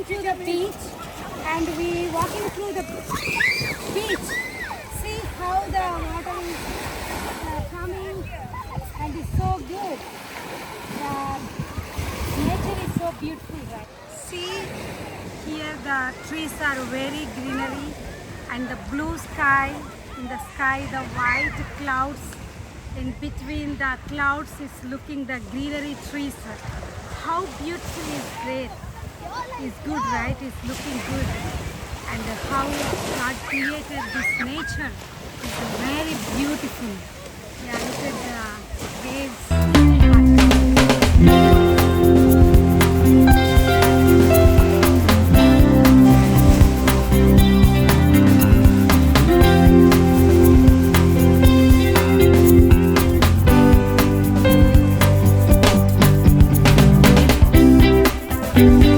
to the beach and we walking through the beach. See how the water is coming and it's so good. The nature is so beautiful, right? See here the trees are very greenery and the blue sky. In the sky the white clouds. In between the clouds is looking the greenery trees. How beautiful is great. It's good, right? It's looking good. And how God created this nature is very beautiful. Yeah, look at the waves. Thank you.